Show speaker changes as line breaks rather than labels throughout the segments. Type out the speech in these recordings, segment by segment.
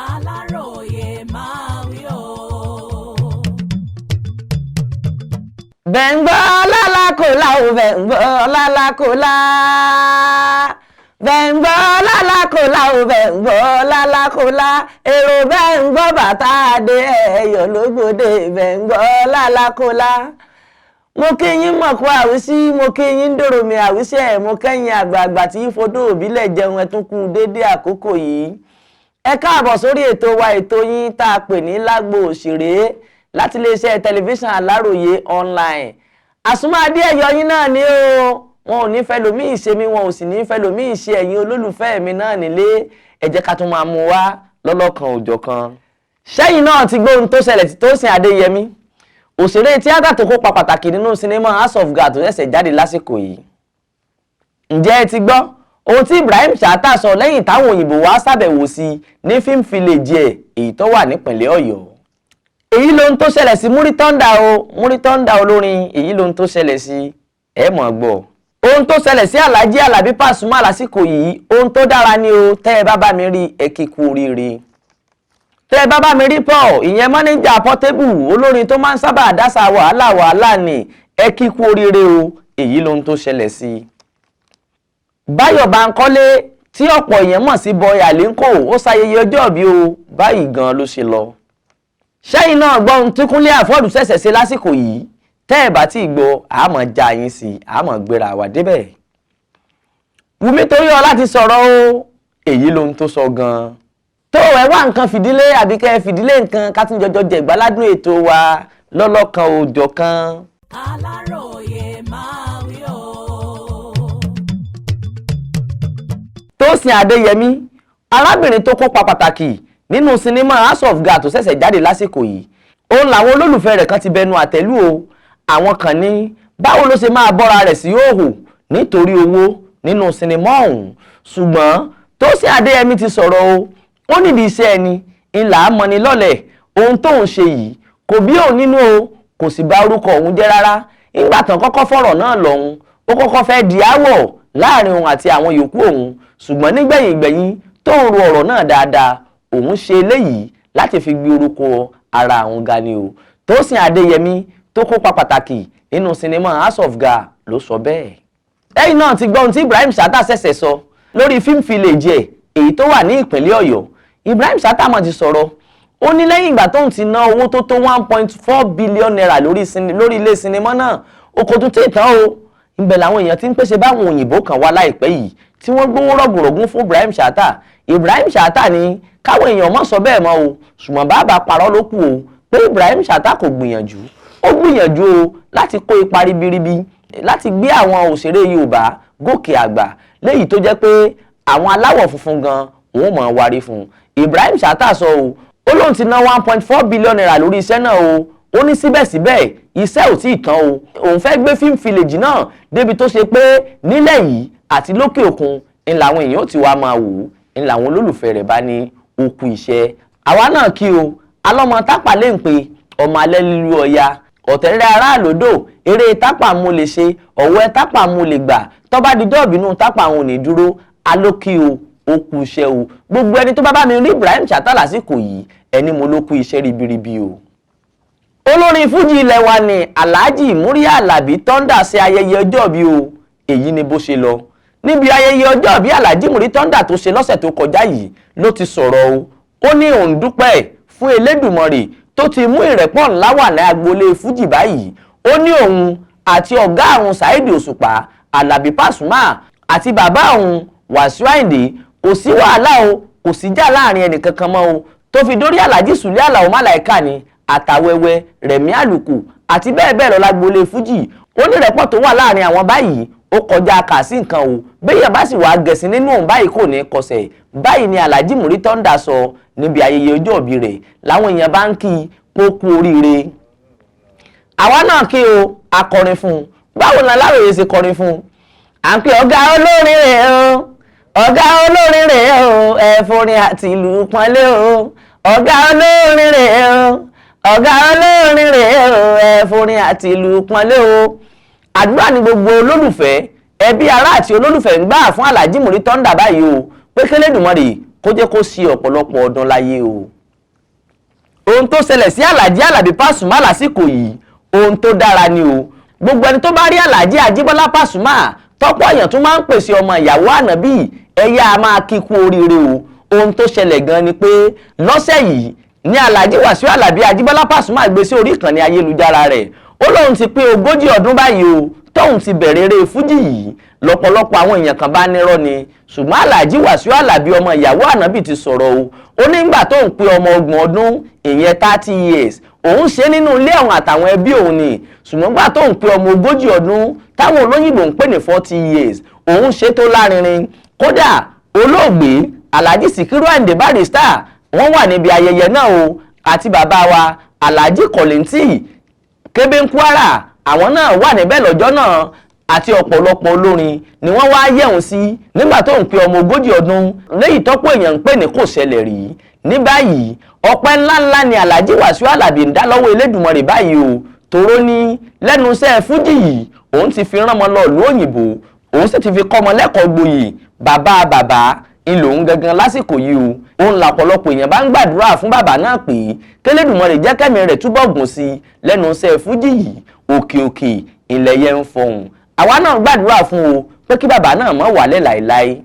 Aláròyé máa wí o.
Bẹ̀ǹgbọ́ lálákòólá o bẹ̀ǹgbọ́ lálákòólá. Bẹ̀ǹgbọ́ lálákòólá o bẹ̀ǹgbọ́ lálákòólá. Èrò bẹ̀ǹgbọ́ bàtà dé ẹ̀yọ̀ lógbòde bẹ̀ǹgbọ́ lálákòólá. Mo kí yín mọ̀kú àwísí, mo kí yín dòròmì àwísẹ̀, mo kẹ́yìn àgbààgbà tí fodó òbílẹ̀ jẹun ẹtún kú dédé àkókò yìí. Ẹ káàbọ̀ sórí ètò wa ètò yín tá a pè ní Lágbo Òṣèré láti iléeṣẹ́ tẹlifíṣàn Aláròyé online. Àsùnmọ́adé ẹ̀yọ́ yín náà ni o, wọn ò ní fẹ́ lòmíì ṣe mí, wọn ò sì ní fẹ́ lòmíì ṣe ẹ̀yin olólùfẹ́ mi náà nílé. Ẹ jẹ́ ká tún máa mú wá lọ́lọ́kan òjọ̀kan. Ṣẹ́yìn náà ti gbóhun tó ṣẹlẹ̀ tí Tósìn Adéyẹmí, òṣèré tíátà tó kópa pàtàkì nínú sinimá House of God tó ṣẹ̀ṣẹ̀ jáde lásìkò yìí. Ǹjẹ́ ẹ ti gbọ́ ohun tí Ibrahim Chatta sọ lẹ́yìn táwọn òyìnbó wá ṣàbẹ̀wò sí ní Film Village ẹ̀ èyí tó wà nípìnlẹ̀ Ọ̀yọ́? Èyí lohun tó ṣẹlẹ̀ sí Muri Thunder o, Muri Thunder olórin, èyí lohun tó ṣẹlẹ̀ sí, ẹ mọ̀ gbọ́. Ohun tó ṣẹlẹ̀ sí Alhaji Alabi Pasuma lásìkò yìí, ohun tó dára ni o, tẹ́ ẹ bá bá mi rí ẹ kí kú oríire. Tẹ́ ẹ bá bá mi rí Paul, ìyẹn mọ́níjà Portable, olórin tó máa ń sábà dásà wàhálà ni, ẹ kí kú oríire o, èyí lohun tó ṣẹlẹ̀ sí. Báyọ̀ Bánkọ́lé tí ọ̀pọ̀ èèyàn mọ̀ sí Boy Alinko, ó ṣayẹyẹ ọjọ́bí o, báyìí gan ló ṣe lọ. Ṣẹ́yìn náà gbọ́ ohun tí Kúnlé Afọ́dù ṣẹ̀ṣẹ̀ ṣe lásìkò yìí, tẹ́ ẹ̀ bá tí gbọ́ àmọ́ já yín sí, àmọ́ gbéra wà débẹ̀. Wùmí Toríọlá ti sọ̀rọ̀ o, èyí lohun tó sọ gan. Tó ẹ wá nǹkan fìdílé àbí kẹ́ fìdílé nǹkan ká tún jọjọ jẹ ìgbáládùn ètò wa lọ́lọ́kan òjọ̀kan.
Aláròyé máa wí o.
Tósìn Adéyẹmí, arábìnrin tó kópa pàtàkì nínú sinimá House of God tó ṣẹ̀ṣẹ̀ jáde lásìkò yìí, òun làwọn olólùfẹ́ rẹ̀ kan ti bẹnu àtẹ́lù o. Àwọn kan ní báwo ló ṣe máa bọ́ra rẹ̀ sí òhò nítorí owó nínú sinimá ọ̀hún. Ṣùgbọ́n Tósìn Adéyẹmí ti sọ̀rọ̀ o, ó nídìí iṣẹ́ ẹni ńlá mọ́ni lọ́lẹ̀, ohun tóun ṣe yìí kò bí òun nínú o, kò sì bà orúkọ òun jẹ́ rárá. Ìgbà tán kọ́kọ́ fọ̀rọ̀ náà lọ́hùn, ó kọ́kọ́ fẹ́ di áwọ̀ láàrin òun àti àwọn yòókù òun, ṣùgbọ́n nígbẹ̀yìn tóun ro ọ̀rọ̀ náà dáadáa, òun ṣe eléyìí láti fi gbé orúkọ ara àwọn ga ni o. Tósìn Adéyẹmí tó kópa pàtàkì nínú sinimá House of God ló sọ bẹ́ẹ̀. Ẹ̀yin náà ti gbọ́ ohun tí Ibrahim Chatta ṣẹ̀ṣẹ̀ sọ lórí Film Village ẹ̀ èyí tó wà ní ìpínlẹ̀ Ọ̀yọ́. Ibrahim Chatta mọ̀ ti sọ̀rọ̀, ó ní lẹ́yìn ìgbà tóun ti ná owó tó tó 1.4 billion naira lórí ilé sinimá náà, ó kò tún tí ì tán o. Ibẹ̀ làwọn èèyàn ti ń pèsè báwọn òyìnbó kan wá láìpẹ́ yìí tí wọ́n gbówó rọ̀gùnrọ̀gùn fún Ibrahim Chatta. Ibrahim Chatta ní káwọn èèyàn mọ̀ sọ bẹ́ẹ̀ mọ́ o, ṣùgbọ́n bàbá parọ́ ló kù o, pé Ibrahim Chatta kò gbìyànjú. Ó gbìyànjú o láti kó ipa ribiribi láti gbé àwọn òṣèré Yorùbá gòkè àgbà, léyìí tó jẹ́ pé àwọn aláwọ̀ funfun gan wọ́n mọ̀ wárí fún un. Ibrahim Chatta sọ o, ó lóun ti ná 1.4 billion naira lórí iṣẹ́ náà o. Ó ní síbẹ̀síbẹ̀ iṣẹ́ ò tí ì tán o, òun fẹ́ gbé Film Village náà débi tó ṣe pé nílẹ̀ yìí àti lókè òkun ń làwọn èèyàn ti wá máa wò ó, ń làwọn olólùfẹ́ rẹ̀ bá ní ó kú iṣẹ́. Àwa náà kí o, alọ́mọ tápà lè ń pe ọmọ alẹ́ lílu ọya, ọ̀tẹ̀rẹ̀ aráàlódò, eré tápà mo lè ṣe, ọ̀wọ́ tápà mo lè gbà, tọ́ba dídọ́ ìbínú tápà òun ní dúró, alókì o, ó kú iṣẹ́ o. Gbogbo ẹni tó bá bá mi rí Ibrahim Chatta lásìkò yìí, ẹni mo ló kú iṣẹ́ ribiribi o. Olórin Fújì ilẹ̀ wa ni Alhaji Muri Alabi Thunder ṣe ayẹyẹ ọjọ́bí o, èyí ni bó ṣe lọ. Níbi ayẹyẹ ọjọ́bí Alhaji Muri Thunder tó ṣe lọ́sẹ̀ tó kọjá yìí ló ti sọ̀rọ̀ o. Ó ní òun dúpẹ́ fún Elédùmarè tó ti mú ìrẹ́pọ̀ ńlá wà ní agboolé Fújì báyìí. Ó ní òun àti ọ̀gá àwọn Saheed Òṣùpá, Alabi Pasuma àti bàbá òun Wasiu Ayinde kò sí wàhálà o, kò sí jà láàrin ẹnì kankan mọ́ o, tó fi dórí Alhaji Sule Alao Malaika ni àtàwẹ̀wẹ̀ Rẹ̀mí Àlùkò àti bẹ́ẹ̀ bẹ́ẹ̀ lọ lágboolé Fújì. Ó ní ìrẹ́pọ̀ tó wà láàrin àwọn báyìí ó kọjá kà sí nǹkan o, béèyàn bá sì wá gẹ̀sì nínú òun báyìí kò ní kọsẹ̀. Báyìí ni Alhaji Muri Thunder sọ níbi ayẹyẹ ọjọ́ ìbí rẹ̀, làwọn èèyàn bá ń kí ó kú oríire. Àwa náà kí o, akọrin fún un. Báwo ni Aláròyé ṣe kọrin fún un? À ń pè ọ̀gá olórin rẹ̀ o, ọ̀gá olórin rẹ̀ o, ẹ̀fọ́rin àti ìlú pọ́nlé o, ọ̀gá olórin rẹ̀ o, ọ̀gá olórin rẹ̀ o, ẹ̀fọ́rin àti ìlú pọ́nlé o. Àdúrà ni gbogbo olólùfẹ́, ẹbí ará àti olólùfẹ́ ń gbà fún Alhaji Muri Thunder báyìí o, pé k'Elédùmarè kó jẹ́ kó ṣe ọ̀pọ̀lọpọ̀ ọdún láyé o. Ohun tó ṣẹlẹ̀ sí Alhaji Alabi Pasuma lásìkò yìí ohun tó dára ni o. Gbogbo ẹni tó bá rí Alhaji Ajíbọ́lá Pasuma tọ́pọ̀ èèyàn tún máa ń pèsè ọmọ ìyàwó ànábì ẹ̀yà a máa kí kú oríire o. Ohun tó ṣẹlẹ̀ gan ni pé lọ́sẹ̀ yìí ní Alhaji Wasiu Alabi Ajíbọ́lá Pasuma gbé sí orí ìkànnì ayélujára rẹ̀ ó lóun ti pé 40 ọdún báyìí o tóun ti bẹ̀rẹ̀ eré fújì yìí. Lọ́pọ̀lọpọ̀ àwọn èèyàn kan bá nírọ́ ni ṣùgbọ́n Alhaji Wasiu Alabi ọmọ ìyàwó ànábì ti sọ̀rọ̀ o. Ó ní nígbà tóun pé ọmọ 30 ọdún ìyẹn 30 years òun ṣe nínú ilé òun àtàwọn ẹbí òun ni ṣùgbọ́n nígbà tóun pé ọmọ 40 ọdún táwọn olóyìnbó ń pè ní 40 years òun ṣe tó lárinrin. Kódà olóògbé Alhaji Sikiru Ayinde Barrister wọ́n wà níbi ayẹyẹ náà o àti bàbá wa Alhaji Kollington Kebe Kwara àwọn náà wà níbẹ̀ lọ́jọ́ náà àti ọ̀pọ̀lọpọ̀ olórin ni wọ́n wá yẹ̀hún sí nígbà tó ń pe ọmọ 40 ọdún léyìí tọ́pọ̀ èèyàn ń pè ní kò ṣẹlẹ̀ rí. Ní báyìí ọpẹ́ ńláńlá ni Alhaji Wasiu Alabi ń dá lọ́wọ́ Elédùmarè báyìí o toró ní lẹ́nu iṣẹ́ fújì yìí òun ti fi rán ọmọ lọ ìlú òyìnbó òun sì ti fi kọ́ ọmọ lẹ́kọ̀ọ́ gboyè bàbá ìlòun gangan lásìkò yìí o. Òun làpọ̀lọpọ̀ èèyàn bá ń gbàdúrà fún bàbá náà pé k'Elédùmarè jẹ́ kẹ́mi rẹ̀ túbọ̀ gùn sí lẹ́nu iṣẹ́ fújì yìí òkè ilẹ̀ yẹn ń fọhùn. Àwa náà gbàdúrà fún o pé kí bàbá náà má wálẹ̀ láéláé.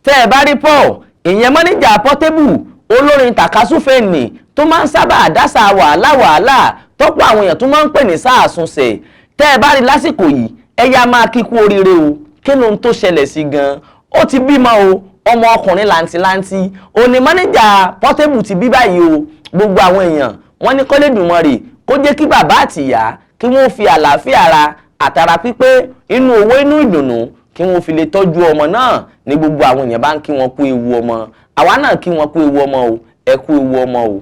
Tẹ́ ẹ bá rí Paul ìyẹn mọ́níjà Portable olórin tàkasúfèé nì tó máa ń sábà dásà wàhálà tọ́pọ̀ àwọn èèyàn tó máa ń pè ní sáàsùnsẹ̀. Tẹ́ ẹ bá rí lásìkò yìí ẹ̀yà máa kíkú oríire o. Kí ló ń tó ṣẹlẹ̀ sí gan? Ó ti bímọ o ọmọ ọkùnrin làǹtìlanti òní mọ́níjà Portable ti bí báyìí o. Gbogbo àwọn èèyàn wọ́n ní k'Elédùmarè kó jẹ́ kí bàbá àtìyá kí wọ́n fi àlàáfíà ara àtàrà pípé inú owó inú ìdùnnú kí wọ́n fi lè tọ́jú ọmọ náà ní gbogbo àwọn èèyàn bá ń kí wọn kú ewu ọmọ. Àwa náà kí wọn kú ewu ọmọ o ẹ kú ewu ọmọ o.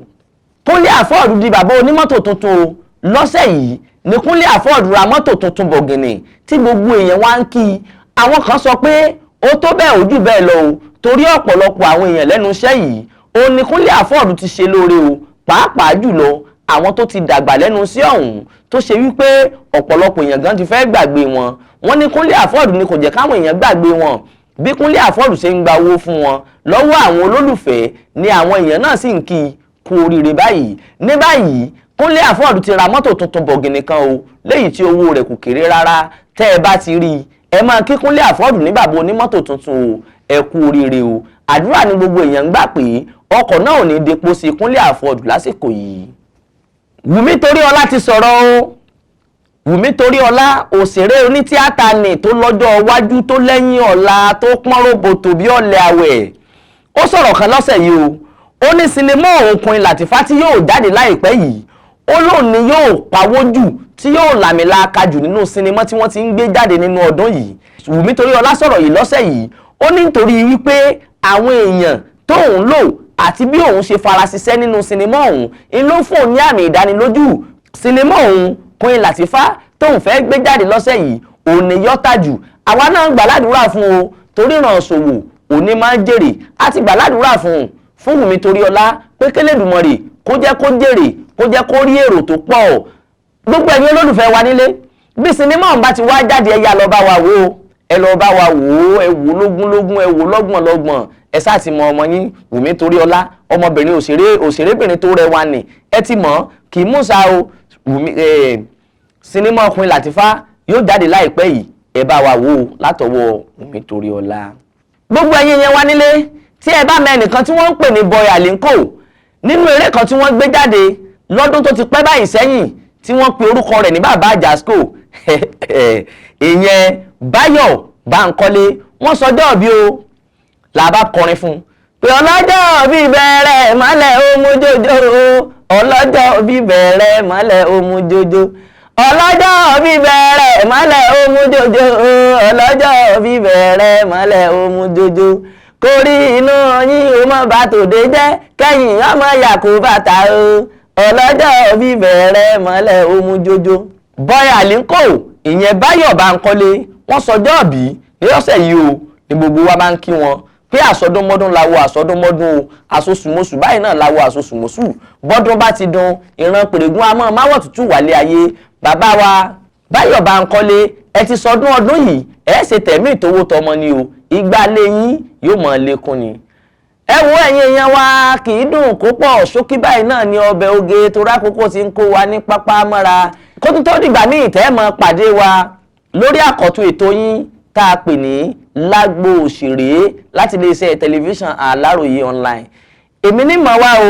Kúnlé Afọ́ọ̀dù di bàbá onímọ́tò tuntun o. Lọ́sẹ̀ yìí ní Kúnlé Afọ́ọ̀dù ra mọ́tò tuntun bọ̀gìnì tí gbogbo èèyàn wá ń kí. Àwọn kan sọ pé ó tó bẹ́ẹ̀ ó jù bẹ́ẹ̀ lọ o torí ọ̀pọ̀lọpọ̀ àwọn èèyàn lẹ́nu iṣẹ́ yìí òun ni Kúnlé Afọ́ọ̀dù ti ṣe lóore o pàápàá jùlọ àwọn tó ti dàgbà lẹ́nu iṣẹ́ ọ̀hún tó ṣe wípé ọ̀pọ̀lọpọ̀ èèyàn gan ti fẹ́ gbàgbé wọn. Wọ́n ní Kúnlé Afọ́ọ̀dù ni kò jẹ́ káwọn èèyàn gbàgbé wọn. Bí Kúnlé Afọ́ọ̀dù ṣe ń gba owó fún wọn lọ́wọ́ àwọn olólùfẹ́ ni àwọn èèyàn náà sì ń kí kú oríire báyìí. Ní báyìí Kúnlé Afọ́ọ̀dù ti ra mọ́tò tuntun bọ̀gìnì kan o léyìí tí owó rẹ̀ kò kéré rárá. Tẹ́ ẹ bá ti rí ẹ máa kí Kúnlé Afọ́ọ̀dù ní bàbá onímọ́tò tuntun o ẹ kú oríire o. Àdúrà ni gbogbo èèyàn ń gbà pé ọkọ̀ náà ò ní depo sí Kúnlé Afọ́ọ̀dù lásìkò yìí. Wùmí Toríọlá ti sọ̀rọ̀ o. Wùmí Toríọlá òṣèré onítíátà ni tó lọ́jọ́ iwájú tó lẹ́yìn ọ̀la tó pọ́n roboto bí ọ̀lẹ àwẹ̀. Ó sọ̀rọ̀ kan lọ́sẹ̀ yìí o. Ó ní sinimá òun Queen Latifah tí yóò jáde láìpẹ́ yìí ó lóun ni yóò pawó jù tí yóò làmìlaka jù nínú sinimá tí wọ́n ti ń gbé jáde nínú ọdún yìí. Wùmí Toríọlá sọ̀rọ̀ yìí lọ́sẹ̀ yìí ó ní nítorí wípé àwọn èèyàn tóun lò àti bí òun ṣe faraṣiṣẹ́ nínú sinimá ọ̀hún ló fún òun ní àmì ìdánilójú. Sinimá òun Queen Latifah tóun fẹ́ gbé jáde lọ́sẹ̀ yìí òun ni yọ́tà jù. Àwa náà gbàládùúrà fún o torí ìran ṣòwò òní máa ń jèrè àti gbàládùúrà fún Wùmí Toríọlá pé k'Elédùmarè kó jẹ́ kó jèrè kó jẹ́ kó rí èrò tó pọ̀. Gbogbo ẹ̀yin olólùfẹ́ wa nílé bí sinimá ọ̀hún bá ti wá jáde ẹ̀yà lọ bá wa wò ó ẹ lọ bá wa wò ó ẹ wò lógúnlógún ẹ wò lọ́gbọ̀nlọ́gbọ̀n ẹ sáà ti mọ ọmọ yín Wùmí Toríọlá ọmọbìnrin òṣèrébìnrin tó rẹwà ní ẹ ti mọ̀ kì í músa o. Sinimá Queen Latifah yóò jáde láìpẹ́ yìí ẹ bá wa wò ó látọwọ́ Wùmí Toríọlá. Gbogbo ẹ̀yin yẹn wá nílé tí ẹ bá mọ ẹnìkan tí wọ́n ń pè ní Boy Alinko nínú eré kan tí wọ́n gbé jáde lọ́dún tó ti pẹ́ báyìí sẹ́yìn tí wọ́n pe orúkọ rẹ̀ ní Bàbá Àjàsíkò ìyẹn Báyọ̀ Bánkọ́lé wọ́n sọjọ́ bí o làbá kọrin fún pé ọlọ́jọ́ bí bẹ̀rẹ̀ mọ́lẹ̀ ó mú jòjò ọlọ́jọ́ bí bẹ̀rẹ̀ mọ́lẹ̀ ó mú jòjò ọlọ́jọ́ bí bẹ̀rẹ̀ mọ́lẹ̀ ó mú jòjò ọlọ́jọ́ bí bẹ̀rẹ̀ mọ́lẹ̀ ó mú jòjò kórí inú yín ó mọ́ bá tòde jẹ́ kẹ́yìn ọmọ yàkó bàtà o ọlọ́jọ́ bí bẹ̀rẹ̀ mọ́lẹ̀ ó mú jòjò. Boy Alinko ìyẹn Báyọ̀ Bánkọ́lé wọ́n sọjọ́ bí ní ọ̀sẹ̀ yìí o ní gbogbo wa máa ń kí wọn pé àsọdúnmọ́dún láwo àsọdúnmọ́dún o àsosùmọ́sù báyìí náà láwo àsosùmọ́sù bọ́dún bá ti dun ìran pèrègún amọ́ máwọ̀ tútù wálé ayé. Bàbá wa Báyọ̀ Bánkọ́lé ẹ ti sọdún ọdún yìí ẹ ṣe tẹ̀mí ìtòwó tọmọ ni o ìgbà lẹ́yìn yóò mọ̀ lékún ni. ẹ wo ẹ̀yin èèyàn wa kì í dùn kó pọ̀ ṣókí báyìí náà ni ọbẹ̀ oge torí àkókò tí ń kó wa ní pápá mọ́ra kó tó dìgbà míì tẹ́ mọ́ pàdé wa lórí àkọ́tún ètò yín tá a pè ní lágbo òṣèré láti iléeṣẹ́ tẹlifíṣàn Aláròyé online. Èmi ní mọ̀ wá o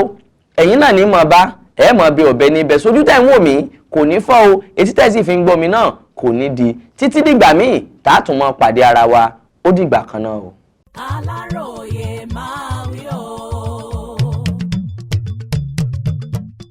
ẹ̀yin náà ní mọ̀ bá ẹ̀ mọ̀ bí ọ̀bẹ níbẹ̀ sójú tẹ̀ ń wò mí kò ní fọ́ o etí tẹ̀ sì fi ń gbọ́ mi náà kò ní di títí dìgbà míì tá a tún mọ́ pàdé ara wa ó dìgbà kan náà o.
Aláròyé máa